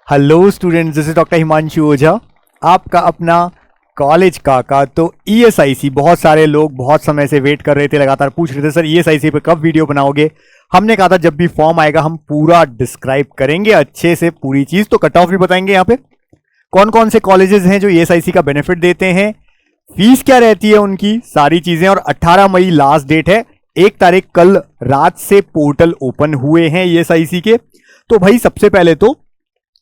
Hello students, this is doctor Himanshu Ojha, आपका अपना college काका। तो ईएसआईसी बहुत सारे लोग बहुत समय से वेट कर रहे थे, लगातार पूछ रहे थे सर ईएसआईसी पे कब वीडियो बनाओगे। हमने कहा था जब भी फॉर्म आएगा हम पूरा डिस्क्राइब करेंगे अच्छे से पूरी चीज। तो कट ऑफ भी बताएंगे यहाँ पे कौन कौन से कॉलेजेस हैं जो ईएसआईसी का बेनिफिट देते हैं, फीस क्या रहती है उनकी, सारी चीजें। और 18 मई लास्ट डेट है, 1 तारीख कल रात से पोर्टल ओपन हुए हैं ईएसआईसी के। तो भाई सबसे पहले तो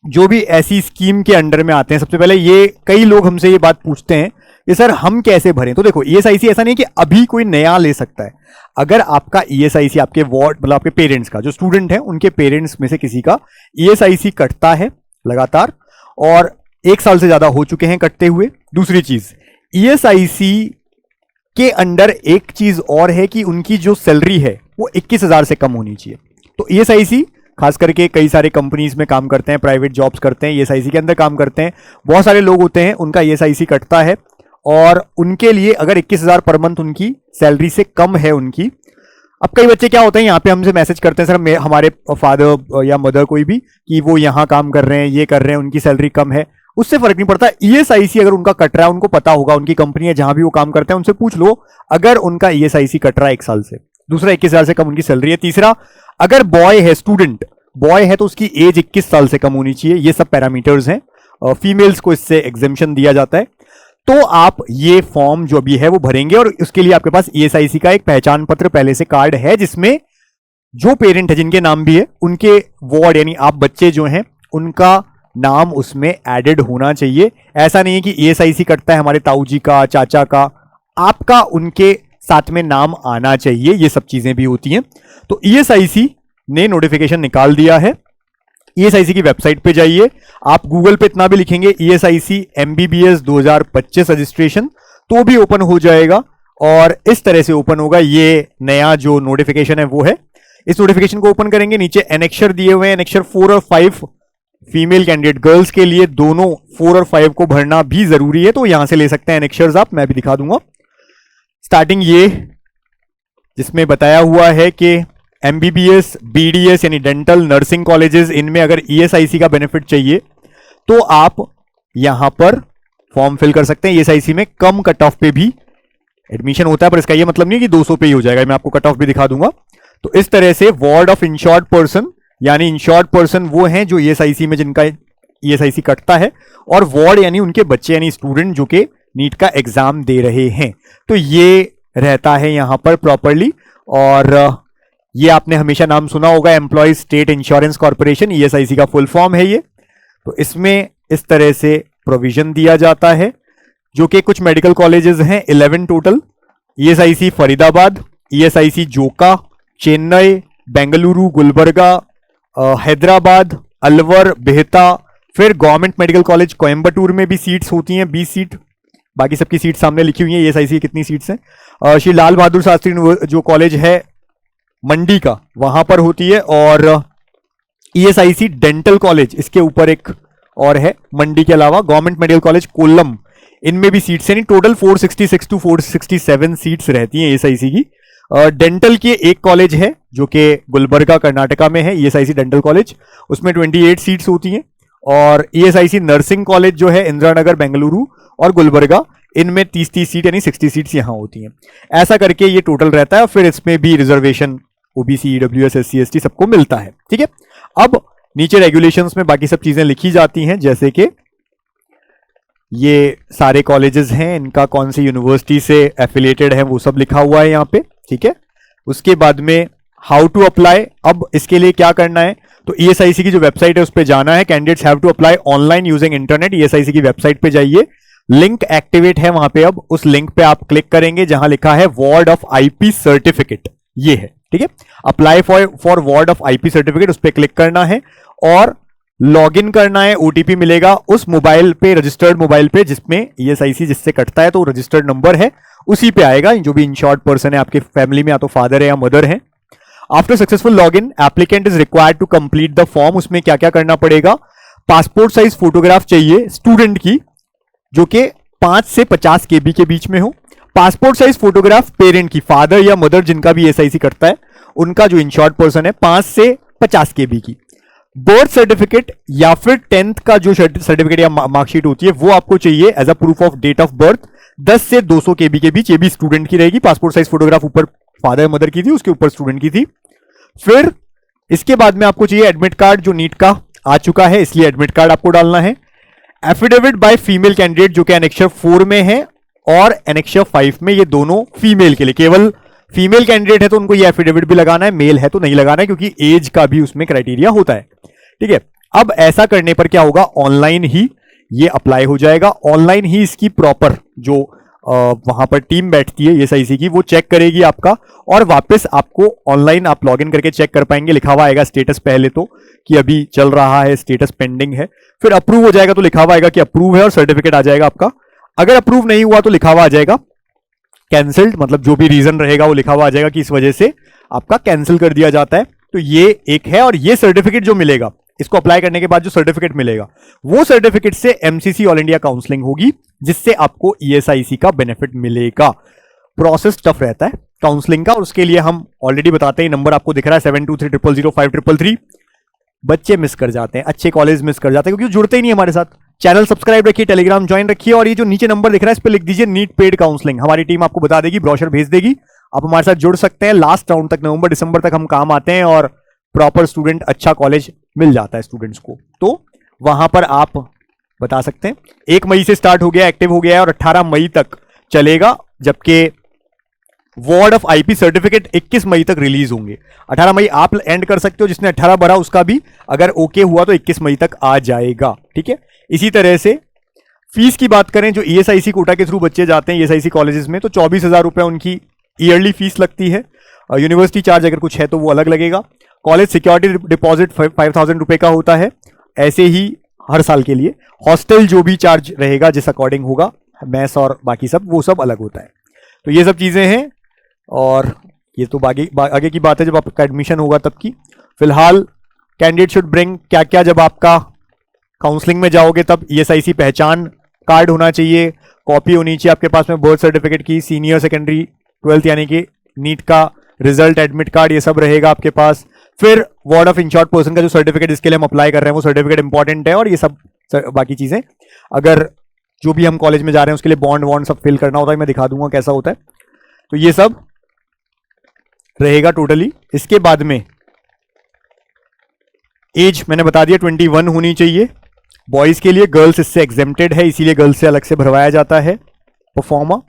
जो भी ऐसी स्कीम के अंडर में आते हैं, सबसे पहले ये कई लोग हमसे ये बात पूछते हैं कि सर हम कैसे भरें। तो देखो ईएसआईसी ऐसा नहीं कि अभी कोई नया ले सकता है। अगर आपका ईएसआईसी आपके वार्ड मतलब आपके पेरेंट्स का जो स्टूडेंट है उनके पेरेंट्स में से किसी का ईएसआईसी कटता है लगातार और 1 साल से ज्यादा हो चुके हैं कटते हुए। दूसरी चीज ईएसआईसी के अंडर एक चीज और है कि उनकी जो सैलरी है वो 21,000 से कम होनी चाहिए। तो ईएसआईसी खास करके कई सारे कंपनीज में काम करते हैं, प्राइवेट जॉब्स करते हैं, ईएसआईसी के अंदर काम करते हैं, बहुत सारे लोग होते हैं उनका ईएसआईसी कटता है और उनके लिए अगर 21,000 पर मंथ उनकी सैलरी से कम है उनकी। अब कई बच्चे क्या होते हैं यहाँ पे हमसे मैसेज करते हैं सर हमारे फादर या मदर कोई भी कि वो यहाँ काम कर रहे हैं, ये कर रहे हैं, उनकी सैलरी कम है। उससे फर्क नहीं पड़ता। ईएसआईसी अगर उनका कट रहा है, उनको पता होगा, उनकी कंपनी है जहां भी वो काम करते हैं उनसे पूछ लो, अगर उनका ईएसआईसी कट रहा है 1 साल से। दूसरा 21,000 से कम उनकी सैलरी है। तीसरा अगर बॉय है, स्टूडेंट बॉय है तो उसकी एज 21 साल से कम होनी चाहिए। ये सब पैरामीटर्स हैं। फीमेल्स को इससे एग्जेम्पशन दिया जाता है। तो आप ये फॉर्म जो भी है वो भरेंगे और उसके लिए आपके पास ईएसआईसी का एक पहचान पत्र पहले से कार्ड है जिसमें जो पेरेंट है जिनके नाम भी है उनके वार्ड यानी आप बच्चे जो हैं उनका नाम उसमें एडेड होना चाहिए। ऐसा नहीं है कि ईएसआईसी कटता है हमारे ताऊ जी का, चाचा का, आपका उनके साथ में नाम आना चाहिए। ये सब चीजें भी होती हैं। तो ईएसआईसी ने नोटिफिकेशन निकाल दिया है। ईएसआईसी की वेबसाइट पे जाइए, आप गूगल पे इतना भी लिखेंगे ईएसआईसी एमबीबीएस 2025 रजिस्ट्रेशन तो भी ओपन हो जाएगा और इस तरह से ओपन होगा। ये नया जो नोटिफिकेशन है वो है। इस नोटिफिकेशन को ओपन करेंगे, नीचे एनेक्शर दिए हुए हैं, एनेक्शर 4 और 5 फीमेल कैंडिडेट गर्ल्स के लिए दोनों 4 और 5 को भरना भी जरूरी है। तो यहां से ले सकते हैं एनेक्शर्स आप, मैं भी दिखा दूंगा। स्टार्टिंग ये जिसमें बताया हुआ है कि एमबीबीएस, बीडीएस यानी डेंटल नर्सिंग कॉलेजेस, इनमें अगर ईएसआईसी का बेनिफिट चाहिए तो आप यहां पर फॉर्म फिल कर सकते हैं। ईएसआईसी में कम कट ऑफ पे भी एडमिशन होता है, पर इसका यह मतलब नहीं कि 200 पे ही हो जाएगा। मैं आपको कट ऑफ भी दिखा दूंगा। तो इस तरह से वार्ड ऑफ इंश्योर्ड पर्सन यानी इंश्योर्ड पर्सन वो हैं जो ईएसआईसी में जिनका ईएसआईसी कटता है, और वार्ड यानी उनके बच्चे यानी स्टूडेंट जो कि नीट का एग्जाम दे रहे हैं। तो ये रहता है यहां पर प्रॉपरली। और ये आपने हमेशा नाम सुना होगा, employ state insurance corporation, ESIC का फुल फॉर्म है ये। तो इसमें इस तरह से प्रोविजन दिया जाता है जो कि कुछ मेडिकल कॉलेजेस हैं 11 total. ESIC Faridabad, ESIC Joka, Chennai, Bengaluru, Gulbarga, Hyderabad, Alwar, Bihta. फिर गवर्नमेंट मेडिकल कॉलेज कोयम्बटूर में भी सीट्स होती हैं 20 सीट। बाकी सबकी सीट सामने लिखी हुई है ईएसआईसी कितनी सीट्स हैं। श्री लाल बहादुर शास्त्री जो कॉलेज है मंडी का, वहां पर होती है। और ईएसआईसी डेंटल कॉलेज इसके ऊपर एक और है मंडी के अलावा। गवर्नमेंट मेडिकल कॉलेज कोल्लम, इनमें भी सीट्स हैं। टोटल 466 टू 467 सीट्स रहती हैं ईएसआईसी की। डेंटल के एक कॉलेज है जो कि गुलबर्गा कर्नाटका में है, ईएसआईसी डेंटल कॉलेज, उसमें 28 सीट्स होती हैं। और ईएसआईसी नर्सिंग कॉलेज जो है इंदिरा नगर, बेंगलुरु और गुलबर्गा, इनमें 30 सीट यानी 60 सीट्स यहां होती हैं। ऐसा करके ये टोटल रहता है। फिर इसमें भी reservation OBC, EWS, SC, ST सबको मिलता है। ठीक है। अब नीचे रेगुलेशंस में बाकी सब चीजें लिखी जाती हैं, जैसे कि ये सारे कॉलेजेस हैं, इनका कौन सी यूनिवर्सिटी से एफिलिएटेड है वो सब लिखा हुआ है यहाँ पे। ठीक है। उसके बाद में हाउ टू अप्लाई। अब इसके लिए क्या करना है, तो ईएसआईसी की जो वेबसाइट है उस पर जाना है। Candidates have to apply online using internet. ESIC की वेबसाइट पे जाइए, लिंक एक्टिवेट है वहां पे। अब उस लिंक पे आप क्लिक करेंगे जहां लिखा है वार्ड ऑफ आईपी सर्टिफिकेट, ये है। ठीक है। Apply for ward of IP certificate, उस पर क्लिक करना है और लॉग इन करना है। ओटीपी मिलेगा उस मोबाइल पे, रजिस्टर्ड मोबाइल पे जिसमें ईएसआईसी जिससे कटता है, तो रजिस्टर्ड नंबर है उसी पे आएगा। जो भी इंश्योर्ड पर्सन है आपके फैमिली में, या तो फादर है या मदर है। After successful log in applicant is required to complete the form. उसमें क्या क्या करना पड़ेगा, पासपोर्ट साइज फोटोग्राफ चाहिए स्टूडेंट की जो कि 5 से 50 केबी के बीच में हो। पासपोर्ट साइज फोटोग्राफ पेरेंट की, फादर या मदर जिनका भी ईएसआईसी कटता है उनका, जो इंश्योर्ड पर्सन है, 5 से 50 केबी की। बर्थ सर्टिफिकेट या फिर 10th का जो सर्टिफिकेट या मार्कशीट होती है वो आपको चाहिए as a proof of date of birth. 10 से 200 KB के बीच, ये भी स्टूडेंट की रहेगी। पासपोर्ट साइज फोटोग्राफ ऊपर फादर मदर की थी, उसके ऊपर स्टूडेंट की थी। फिर इसके बाद में आपको चाहिए एडमिट कार्ड, जो नीट का आ चुका है इसलिए एडमिट कार्ड आपको डालना है। एफिडेविट बाय फीमेल कैंडिडेट जो कि एनेक्सर 4 में है और एनेक्सर 5 में, ये दोनों फीमेल के लिए, केवल फीमेल कैंडिडेट है तो उनको ये एफिडेविट भी लगाना है, मेल है तो नहीं लगाना है क्योंकि एज का भी उसमें क्राइटेरिया होता है। ठीक है, अब ऐसा करने पर क्या होगा, ऑनलाइन ही ये अप्लाई हो जाएगा। ऑनलाइन ही इसकी प्रॉपर जो वहां पर टीम बैठती है ESIC की, वो चेक करेगी आपका और वापस आपको ऑनलाइन आप लॉगिन करके चेक कर पाएंगे। लिखा हुआ आएगा स्टेटस पहले तो कि अभी चल रहा है, स्टेटस पेंडिंग है, फिर अप्रूव हो जाएगा तो लिखा हुआ आएगा कि अप्रूव है और सर्टिफिकेट आ जाएगा आपका। अगर अप्रूव नहीं हुआ तो लिखा हुआ आ जाएगा कैंसिल्ड, मतलब जो भी रीजन रहेगा वो लिखा हुआ आ जाएगा कि इस वजह से आपका कैंसिल कर दिया जाता है। तो ये एक है। और ये सर्टिफिकेट जो मिलेगा, इसको अप्लाई करने के बाद जो सर्टिफिकेट मिलेगा, वो सर्टिफिकेट से MCC ऑल इंडिया काउंसलिंग होगी, जिससे आपको ESIC का बेनिफिट मिलेगा। प्रोसेस टफ रहता है काउंसलिंग का और उसके लिए हम ऑलरेडी बताते हैं, नंबर आपको दिख रहा है 72300533। बच्चे मिस कर जाते हैं, अच्छे कॉलेज मिस कर जाते हैं क्योंकि जुड़ते ही नहीं हमारे साथ। चैनल सब्सक्राइब रखिए, टेलीग्राम ज्वाइन रखिए और ये जो नीचे नंबर दिख रहा है इस पर लिख दीजिए नीट पेड काउंसलिंग। हमारी टीम आपको बता देगी, ब्रोशर भेज देगी, आप हमारे साथ जुड़ सकते हैं। लास्ट राउंड तक, नवंबर दिसंबर तक हम काम आते हैं और प्रॉपर स्टूडेंट, अच्छा कॉलेज मिल जाता है स्टूडेंट्स को, तो वहां पर आप बता सकते हैं। 1 मई से स्टार्ट हो गया, एक्टिव हो गया है और 18 मई तक चलेगा, जबकि वार्ड ऑफ IP सर्टिफिकेट 21 मई तक रिलीज होंगे। 18 मई आप एंड कर सकते हो, जिसने 18 भरा उसका भी अगर ओके हुआ तो 21 मई तक आ जाएगा। ठीक है, इसी तरह से फीस की बात करें, जो ESIC कोटा के थ्रू बच्चे जाते हैं ESIC कॉलेजेस में, तो 24,000 रुपए उनकी ईयरली फीस लगती है। यूनिवर्सिटी चार्ज अगर कुछ है तो वो अलग लगेगा। कॉलेज सिक्योरिटी डिपॉजिट 5,000 रुपए का होता है, ऐसे ही हर साल के लिए। हॉस्टल जो भी चार्ज रहेगा जिस अकॉर्डिंग होगा, मैस और बाकी सब, वो सब अलग होता है। तो ये सब चीजें हैं और ये तो आगे की बात है जब आपका एडमिशन होगा तब की। फिलहाल कैंडिडेट शुड ब्रिंग क्या क्या, जब आपका काउंसलिंग में जाओगे तब ESIC पहचान कार्ड होना चाहिए, कॉपी होनी चाहिए आपके पास में बर्थ सर्टिफिकेट की, सीनियर सेकेंडरी 12th यानी कि नीट का रिजल्ट, एडमिट कार्ड, ये सब रहेगा आपके पास। फिर वार्ड ऑफ इंश्योर्ड पर्सन का जो सर्टिफिकेट जिसके लिए हम अप्लाई कर रहे हैं वो सर्टिफिकेट इंपॉर्टेंट है। और ये सब बाकी चीजें, अगर जो भी हम कॉलेज में जा रहे हैं उसके लिए बॉन्ड सब फिल करना होता है, मैं दिखा दूंगा कैसा होता है। तो ये सब रहेगा टोटली। इसके बाद में एज मैंने बता दिया 21 होनी चाहिए बॉयज के लिए, गर्ल्स इससे एग्जेम्प्टेड है इसीलिए गर्ल्स से अलग से भरवाया जाता है परफॉर्मा।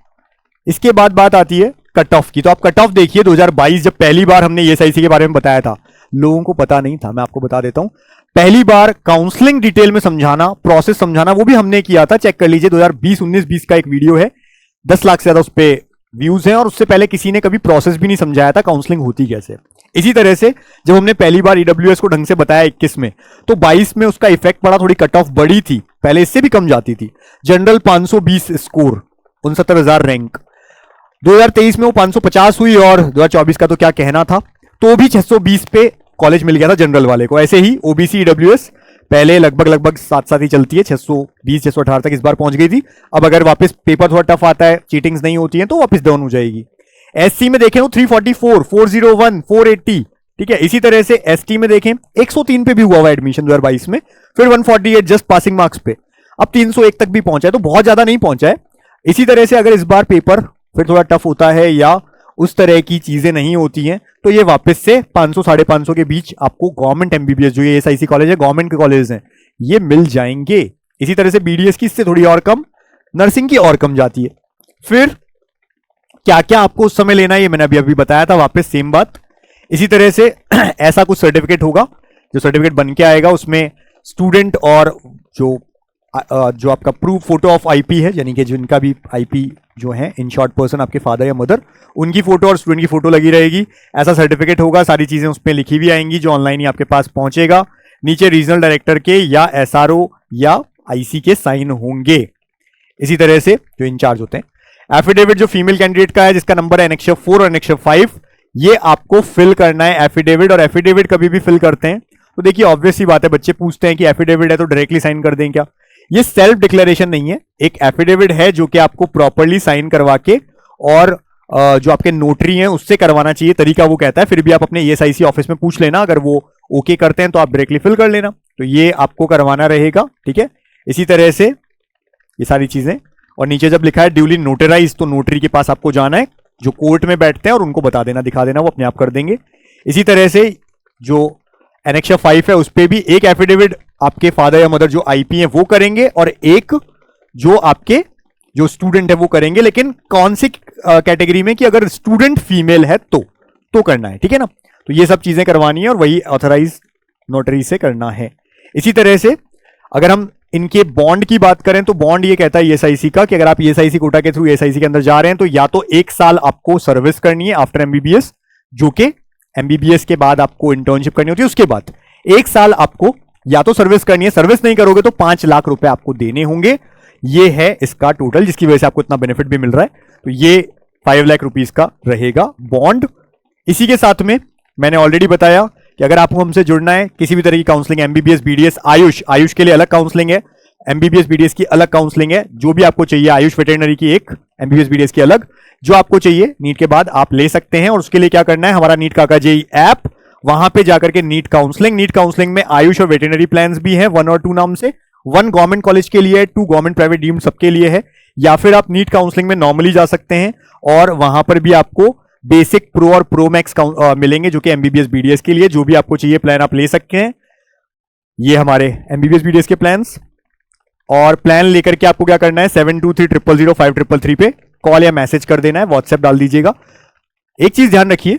इसके बाद बात आती है कट ऑफ की। तो आप कट ऑफ देखिए, 2022 जब पहली बार हमने ESIC के बारे में बताया था, लोगों को पता नहीं था, मैं आपको बता देता हूं। पहली बार काउंसलिंग डिटेल में समझाना, प्रोसेस समझाना, वो भी हमने किया था, चेक कर लीजिए। 2019-20 का एक वीडियो है, 10 लाख से ज्यादा उस पर व्यूज हैं और उससे पहले किसी ने कभी प्रोसेस भी नहीं समझाया था काउंसलिंग होती कैसे। इसी तरह से जब हमने पहली बार EWS को ढंग से बताया 21 में, तो 22 में उसका इफेक्ट पड़ा, थोड़ी कट ऑफ बढ़ी थी, पहले इससे भी कम जाती थी। General 520 score, 69,000 rank. 2023 में वो 550 हुई और 2024 का तो क्या कहना था, तो भी 620 पे कॉलेज मिल गया था जनरल वाले को। ऐसे ही OBC EWS पहले लगभग साथ साथ ही चलती है, 620 618 तक इस बार पहुंच गई थी। अब अगर वापस पेपर थोड़ा टफ आता है, चीटिंग्स नहीं होती है, तो वापस डाउन हो जाएगी। SC में देखें 344, 401, 480। ठीक है, इसी तरह से ST में देखें 103 पे भी हुआ एडमिशन 2022 में, फिर 148 जस्ट पासिंग मार्क्स पे, अब 301 तक भी पहुंचा है, तो बहुत ज्यादा नहीं पहुंचा है। इसी तरह से अगर इस बार पेपर फिर थोड़ा टफ होता है या उस तरह की चीजें नहीं होती हैं, तो ये वापस से 500 550 के बीच आपको गवर्नमेंट MBBS जो ये ESIC कॉलेज है, गवर्नमेंट के कॉलेज हैं, ये मिल जाएंगे। इसी तरह से BDS की इससे थोड़ी और कम, नर्सिंग की और कम जाती है। फिर क्या क्या आपको उस समय लेना है ये मैंने अभी बताया था, वापस सेम बात। इसी तरह से ऐसा कुछ सर्टिफिकेट होगा, जो सर्टिफिकेट बन के आएगा उसमें स्टूडेंट और जो आपका प्रूफ फोटो ऑफ IP है, यानी कि जिनका भी IP जो है इन शॉर्ट पर्सन, आपके फादर या मदर, उनकी फोटो और स्टूडेंट की फोटो लगी रहेगी। ऐसा सर्टिफिकेट होगा, सारी चीजें उसमें लिखी भी आएंगी, जो ऑनलाइन ही आपके पास पहुंचेगा। नीचे रीजनल डायरेक्टर के या SRO या IC के साइन होंगे, इसी तरह से जो इंचार्ज होते हैं। एफिडेविट जो फीमेल कैंडिडेट का है, जिसका नंबर है एनेक्सर 4 और एनेक्सर 5, ये आपको फिल करना है एफिडेविट। और एफिडेविट कभी भी फिल करते हैं तो देखिए ऑब्वियस सी बात है, बच्चे पूछते हैं कि एफिडेविट है तो डायरेक्टली साइन कर दें क्या? ये सेल्फ डिक्लेरेशन नहीं है, एक एफिडेविट है जो कि आपको प्रॉपरली साइन करवा के और जो आपके नोटरी हैं उससे करवाना चाहिए, तरीका वो कहता है। फिर भी आप अपने ईएसआईसी ऑफिस में पूछ लेना, अगर वो ओके करते हैं तो आप डायरेक्टली फिल कर लेना। तो ये आपको करवाना रहेगा, ठीक है। इसी तरह से ये सारी चीजें, और नीचे जब लिखा है ड्यूली नोटराइज, तो नोटरी के पास आपको जाना है जो कोर्ट में बैठते हैं और उनको बता देना, दिखा देना, वो अपने आप कर देंगे। इसी तरह से जो एनेक्सा 5 है उस पर भी एक एफिडेविट आपके फादर या मदर जो आईपी हैं वो करेंगे, और एक जो आपके जो स्टूडेंट है वो करेंगे। लेकिन कौन सी कैटेगरी में, कि अगर स्टूडेंट फीमेल है तो करना है, ठीक है ना। तो ये सब चीजें करवानी है और वही ऑथराइज नोटरी से करना है। इसी तरह से अगर हम इनके बॉन्ड की बात करें तो बॉन्ड ये कहता है ईएसआईसी का कि अगर आप ईएसआईसी कोटा के थ्रू ईएसआईसी के अंदर जा रहे हैं तो या तो 1 साल आपको सर्विस करनी है आफ्टर एमबीबीएस, जो कि एमबीबीएस के बाद आपको इंटर्नशिप करनी होती है। उसके बाद 1 साल आपको या तो सर्विस करनी है, सर्विस नहीं करोगे तो 5 लाख रुपए आपको देने होंगे। ये है इसका टोटल, जिसकी वजह से आपको इतना बेनिफिट भी मिल रहा है। तो ये 5 लाख रुपीस का रहेगा बॉन्ड। इसी के साथ में मैंने ऑलरेडी बताया कि अगर आपको हमसे जुड़ना है किसी भी तरह की काउंसलिंग, एमबीबीएस, बीडीएस, आयुष के लिए अलग काउंसलिंग है, एमबीबीएस बीडीएस की अलग काउंसलिंग है, जो भी आपको चाहिए, आयुष वेटरनरी की एक, एमबीबीएस बीडीएस की अलग, जो आपको चाहिए नीट के बाद आप ले सकते हैं। और उसके लिए क्या करना है, हमारा नीट काका जेई ऐप, वहां पे जाकर के नीट काउंसलिंग में आयुष और वेटरनरी प्लान्स भी हैं 1 और 2 नाम से। 1 गवर्नमेंट कॉलेज के लिए है, 2 गवर्नमेंट प्राइवेट डीम्ड सबके लिए है। या फिर आप नीट काउंसलिंग में नॉर्मली जा सकते हैं और वहां पर भी आपको बेसिक, प्रो और प्रो मैक्स मिलेंगे, जो कि एमबीबीएस बीडीएस के लिए। जो भी आपको चाहिए प्लान आप ले सकते हैं। ये हमारे एमबीबीएस बीडीएस के प्लान्स। और प्लान लेकर के आपको क्या करना है, 72300533 पे कॉल या मैसेज कर देना है, व्हाट्सएप डाल दीजिएगा। एक चीज ध्यान रखिए,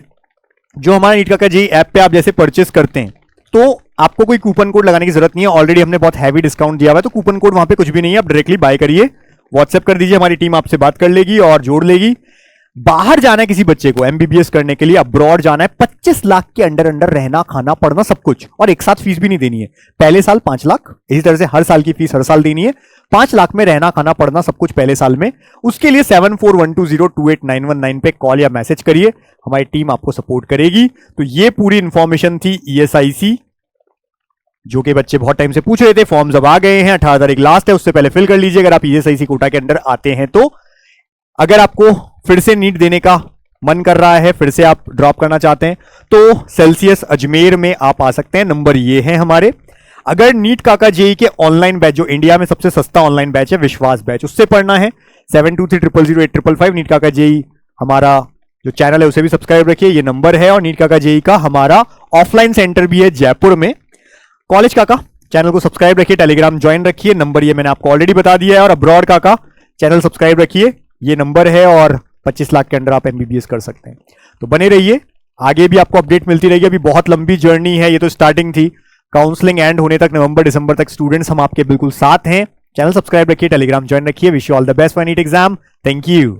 जो हमारा नीट काका जेई ऐप पे आप जैसे परचेस करते हैं तो आपको कोई कूपन कोड लगाने की जरूरत नहीं है। ऑलरेडी हमने बहुत हैवी डिस्काउंट दिया हुआ है, तो कूपन कोड वहां पे कुछ भी नहीं है, आप डायरेक्टली बाय करिए, व्हाट्सएप कर दीजिए, हमारी टीम आपसे बात कर लेगी और जोड़ लेगी। बाहर जाना है किसी बच्चे को एमबीबीएस करने के लिए, अब्रॉड जाना है, 25 लाख के अंडर रहना, खाना, पढ़ना सब कुछ, और एक साथ फीस भी नहीं देनी है। पहले साल 5 लाख, इसी तरह से हर साल की फीस हर साल देनी है। 5 लाख में रहना, खाना, पढ़ना सब कुछ पहले साल में। उसके लिए 7412028919 पे कॉल या मैसेज करिए, हमारी टीम आपको सपोर्ट करेगी। तो ये पूरी इंफॉर्मेशन थी ईएसआईसी, जो कि बच्चे बहुत टाइम से पूछ रहे थे। फॉर्म्स अब आ गए हैं, 18 तारीख लास्ट है, उससे पहले फिल कर लीजिए अगर आप ईएसआईसी कोटा के अंदर आते हैं तो। अगर आपको फिर से नीट देने का मन कर रहा है, फिर से आप ड्रॉप करना चाहते हैं, तो सेल्सियस अजमेर में आप आ सकते हैं। नंबर ये है हमारे। अगर नीट काका जेई के ऑनलाइन बैच, जो इंडिया में सबसे सस्ता ऑनलाइन बैच है, विश्वास बैच, उससे पढ़ना है, 7230000855 नीट काका जेई हमारा जो चैनल है उसे भी सब्सक्राइब रखिए, ये नंबर है। और नीट काका जेई का हमारा ऑफलाइन सेंटर भी है जयपुर में। कॉलेज काका चैनल को सब्सक्राइब रखिए, टेलीग्राम ज्वाइन रखिए, नंबर ये मैंने आपको ऑलरेडी बता दिया है। और अब्रॉड काका चैनल सब्सक्राइब रखिए, ये नंबर है, और 25 लाख के अंदर आप एमबीबीएस कर सकते हैं। तो बने रहिए, आगे भी आपको अपडेट मिलती रहेगी। अभी बहुत लंबी जर्नी है, ये तो स्टार्टिंग थी। काउंसलिंग एंड होने तक, नवंबर दिसंबर तक स्टूडेंट्स हम आपके बिल्कुल साथ हैं। चैनल सब्सक्राइब रखिए, टेलीग्राम ज्वाइन रखिए। Wish you all the best for NEET exam. Thank you.